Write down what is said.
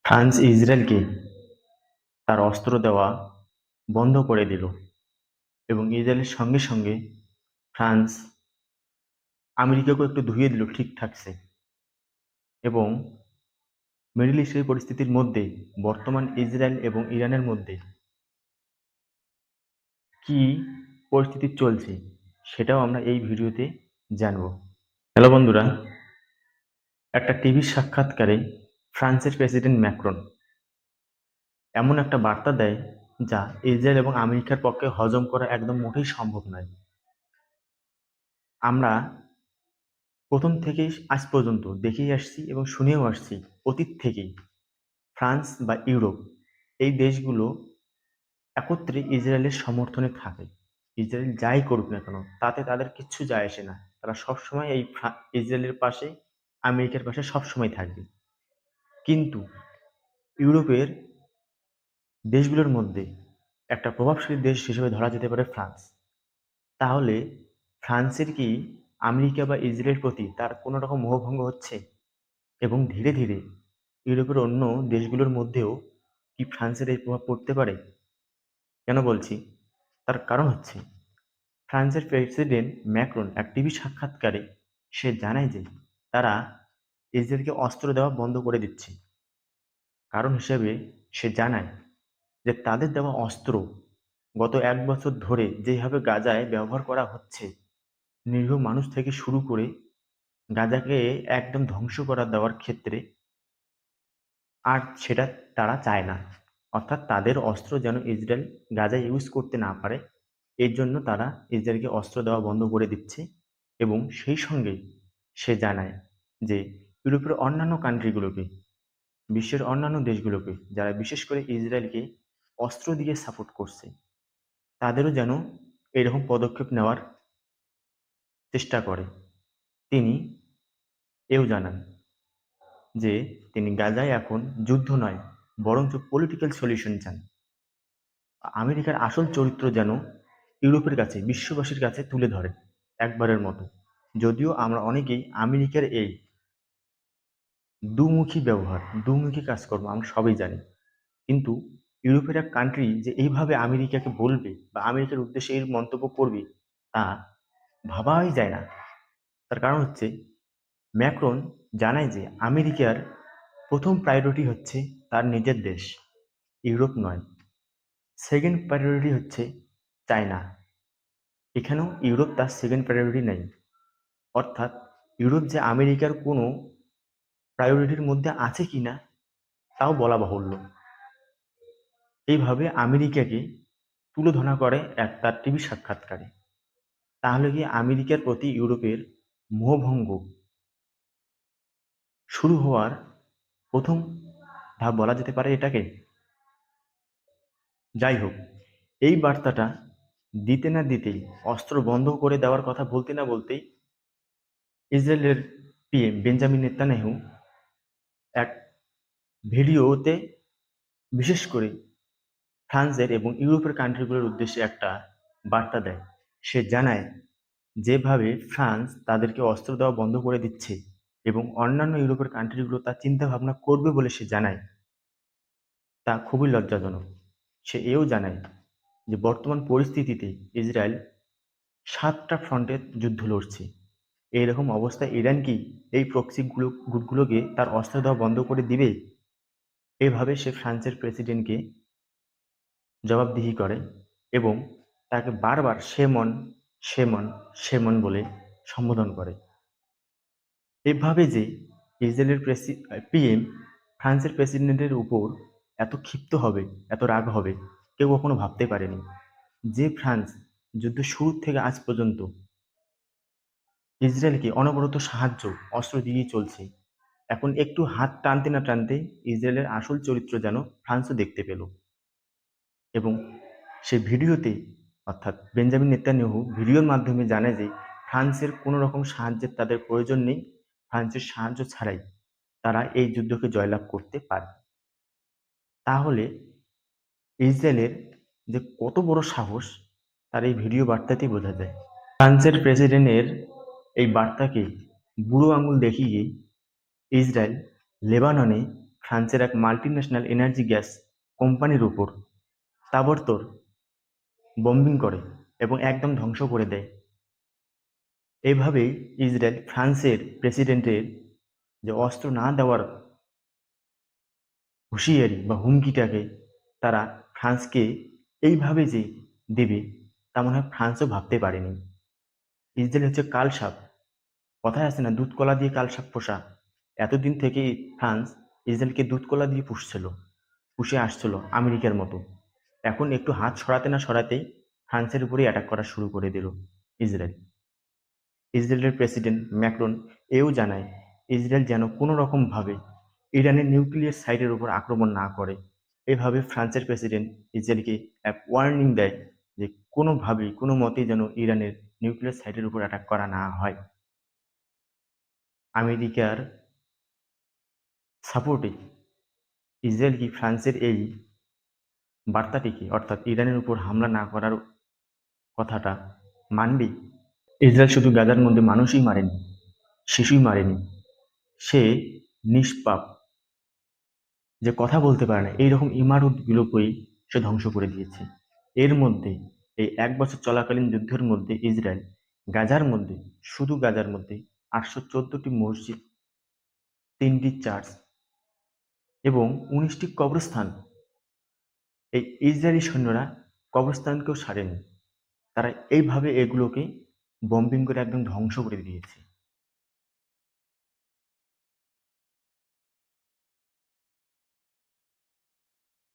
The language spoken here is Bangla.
ফ্রান্স ইসরায়েলকে তার অস্ত্র দেওয়া বন্ধ করে দিল এবং ইসরায়েলের সঙ্গে সঙ্গে ফ্রান্স আমেরিকাকেও একটু ধুয়ে দিল ঠিকঠাকসে। এবং মিডল ইস্টের পরিস্থিতির মধ্যে বর্তমান ইসরায়েল এবং ইরানের মধ্যে কি পরিস্থিতি চলছে সেটাও আমরা এই ভিডিওতে জানবো। হ্যালো বন্ধুরা, একটা টিভির সাক্ষাৎকারে ফ্রান্সের প্রেসিডেন্ট ম্যাক্রন এমন একটা বার্তা দেয় যা ইসরায়েল এবং আমেরিকার পক্ষে হজম করা একদম মোটেই সম্ভব নয়। আমরা প্রথম থেকেই আজ পর্যন্ত দেখেই আসছি এবং শুনেও আসছি অতীত থেকেই ফ্রান্স বা ইউরোপ এই দেশগুলো একত্রে ইসরায়েলের সমর্থনে থাকে। ইসরায়েল যাই করুক না কেন তাতে তাদের কিচ্ছু যায় আসে না। তারা সবসময় ইসরায়েলের পাশে, আমেরিকার পাশে সবসময় থাকবে। কিন্তু ইউরোপের দেশগুলোর মধ্যে একটা প্রভাবশালী দেশ হিসেবে ধরা যেতে পারে ফ্রান্স। তাহলে ফ্রান্সের কি আমেরিকা বা ইসরায়েলের প্রতি তার কোনো রকম মোহভঙ্গ হচ্ছে? এবং ধীরে ধীরে ইউরোপের অন্য দেশগুলোর মধ্যেও কি ফ্রান্সের এই প্রভাব পড়তে পারে? কেন বলছি? তার কারণ হচ্ছে ফ্রান্সের প্রেসিডেন্ট ম্যাক্রন এক টিভি সাক্ষাৎকারে সে জানায় যে তারা ইসরায়েলকে অস্ত্র দেওয়া বন্ধ করে দিচ্ছে। কারণ হিসেবে সে জানায় যে তাদের দেওয়া অস্ত্র গত 1 বছর ধরে যেভাবে গাজায় ব্যবহার করা হচ্ছে, নিরীহ মানুষ থেকে শুরু করে গাজাকে একদম ধ্বংস করা দেওয়ার ক্ষেত্রে, আর সেটা তারা চায় না। অর্থাৎ তাদের অস্ত্র যেন ইসরায়েল গাজায় ইউজ করতে না পারে, এর জন্য তারা ইসরায়েলকে অস্ত্র দেওয়া বন্ধ করে দিচ্ছে। এবং সেই সঙ্গে সে জানায় যে ইউরোপের অন্যান্য কান্ট্রিগুলোকে, বিশ্বের অন্যান্য দেশগুলোকে যারা বিশেষ করে ইসরায়েলকে অস্ত্র দিয়ে সাপোর্ট করছে, তাদেরও যেন এরকম পদক্ষেপ নেওয়ার চেষ্টা করে। তিনি এও জানান যে তিনি গাজায় এখন যুদ্ধ নয়, বরঞ্চ পলিটিক্যাল সলিউশন চান। আমেরিকার আসল চরিত্র যেন ইউরোপের কাছে, বিশ্ববাসীর কাছে তুলে ধরে একবারের মতো। যদিও আমরা অনেকেই আমেরিকার এই দুমুখী ব্যবহার, দুমুখী কাজকর্ম আমরা সবাই জানি, কিন্তু ইউরোপের এক কান্ট্রি যে এইভাবে আমেরিকাকে বলবে বা আমেরিকার উদ্দেশ্যে এই মন্তব্য করবে তা ভাবাই যায় না। তার কারণ হচ্ছে ম্যাক্রন জানায় যে আমেরিকার প্রথম প্রায়োরিটি হচ্ছে তার নিজের দেশ, ইউরোপ নয়। সেকেন্ড প্রায়োরিটি হচ্ছে চায়না। এখানেও ইউরোপ তার সেকেন্ড প্রায়োরিটি নেই। অর্থাৎ ইউরোপ যে আমেরিকার কোনো প্রায়োরিটির মধ্যে আছে কিনা তাও বলা বাহুল্য। এইভাবে আমেরিকাকে তুলোধনা করে তার টিভি সাক্ষাৎকারে। তাহলে কি আমেরিকার প্রতি ইউরোপের মোহভঙ্গ শুরু হওয়ার প্রথম ধাপ বলা যেতে পারে এটাকে? যাই হোক, এই বার্তাটা দিতে না দিতেই, অস্ত্র বন্ধ করে দেওয়ার কথা বলতে না বলতেই, ইসরায়েলের পিএম বেঞ্জামিন নেতানিয়াহু এক ভিডিওতে বিশেষ করে ফ্রান্সের এবং ইউরোপের কান্ট্রিগুলোর উদ্দেশ্যে একটা বার্তা দেয়। সে জানায় যেভাবে ফ্রান্স তাদেরকে অস্ত্র দেওয়া বন্ধ করে দিচ্ছে এবং অন্যান্য ইউরোপের কান্ট্রিগুলো তা চিন্তা ভাবনা করবে বলে সে জানায়, তা খুবই লজ্জাজনক। সে এও জানায় যে বর্তমান পরিস্থিতিতে ইসরায়েল 7টা ফ্রন্টে যুদ্ধ লড়ছে। এইরকম অবস্থায় ইরান কি এই প্রক্সি গুটগুলোকে তার অস্ত্র দেওয়া বন্ধ করে দিবে? এভাবে সে ফ্রান্সের প্রেসিডেন্টকে জবাবদিহি করে এবং তাকে বারবার সেমন, সেমন, সেমন বলে সম্বোধন করে। এভাবে যে ইসরায়েলের পিএম ফ্রান্সের প্রেসিডেন্টের উপর এত ক্ষিপ্ত হবে, এত রাগ হবে, কেউ কখনো ভাবতে পারেনি। যে ফ্রান্স যুদ্ধ শুরু থেকে আজ পর্যন্ত ইসরায়েলকে অনবরত সাহায্য, অস্ত্র দিয়েই চলছে, এখন একটু হাত টানতে না টানতে ইসরায়েলের আসল চরিত্র যেন ফ্রান্সও দেখতে পেল। এবং সে ভিডিওতে, অর্থাৎ বেঞ্জামিন নেতানিয়াহু ভিডিওর মাধ্যমে জানায় যে ফ্রান্সের কোনো রকম সাহায্যের তাদের প্রয়োজন নেই, ফ্রান্সের সাহায্য ছাড়াই তারা এই যুদ্ধকে জয়লাভ করতে পারে। তাহলে ইসরায়েলের যে কত বড় সাহস তার এই ভিডিও বার্তাতেই বোঝা যায়। ফ্রান্সের প্রেসিডেন্টের এই বার্তাকে বুড়ো আঙুল দেখিয়ে ইসরায়েল লেবাননে ফ্রান্সের এক মাল্টিন্যাশনাল এনার্জি গ্যাস কোম্পানির উপর তাবড়তোড় বম্বিং করে এবং একদম ধ্বংস করে দেয়। এভাবেই ইসরায়েল ফ্রান্সের প্রেসিডেন্টের যে অস্ত্র না দেওয়ার হুঁশিয়ারি বা হুমকিটাকে তারা ফ্রান্সকে এইভাবে যে দেবে তা মনে হয় ফ্রান্সও ভাবতে পারেনি। ইসরায়েল হচ্ছে কালসাপ, কথায় আছে না, দুধ কলা দিয়ে কালসাপ পোষা। এতদিন থেকে ফ্রান্স ইসরায়েলকে দুধ কলা দিয়ে পুষে আসছিল আমেরিকার মতো। এখন একটু হাত সরাতে না সরাতেই ফ্রান্সের উপরেই অ্যাটাক করা শুরু করে দিল ইসরায়েল। ইসরায়েলের প্রেসিডেন্ট ম্যাক্রন এও জানায় ইসরায়েল যেন কোনো রকম ভাবে ইরানের নিউক্লিয়ার সাইটের উপর আক্রমণ না করে। এভাবে ফ্রান্সের প্রেসিডেন্ট ইসরায়েলকে এক ওয়ার্নিং দেয় যে কোনোভাবেই কোনো মতেই যেন ইরানের নিউক্লিয়ার সাইটের উপর অ্যাটাক করা না হয়। আমেরিকার সাপোর্টে ইসরায়েল কি ফ্রান্সের এই বার্তাটিকে, অর্থাৎ ইরানের উপর হামলা না করার কথাটা, মানবে? ইসরায়েল শুধু গাজার মধ্যে মানুষই মারেনি, শিশুই মারেনি, সে নিষ্পাপ, যে কথা বলতে পারে না, এইরকম ইমারতগুলোকেই সে ধ্বংস করে দিয়েছে। এর মধ্যে এই 1 বছর চলাকালীন যুদ্ধের মধ্যে ইসরায়েল গাজার মধ্যে, শুধু গাজার মধ্যে 814টি মসজিদ, 3টি চার্চ এবং 19টি কবরস্থান, এই ইসরায়েলি সৈন্যরা কবরস্থানকেও ছাড়েনি। তারা এইভাবে এগুলোকে বম্বিং করে একদম ধ্বংস করে দিয়েছে।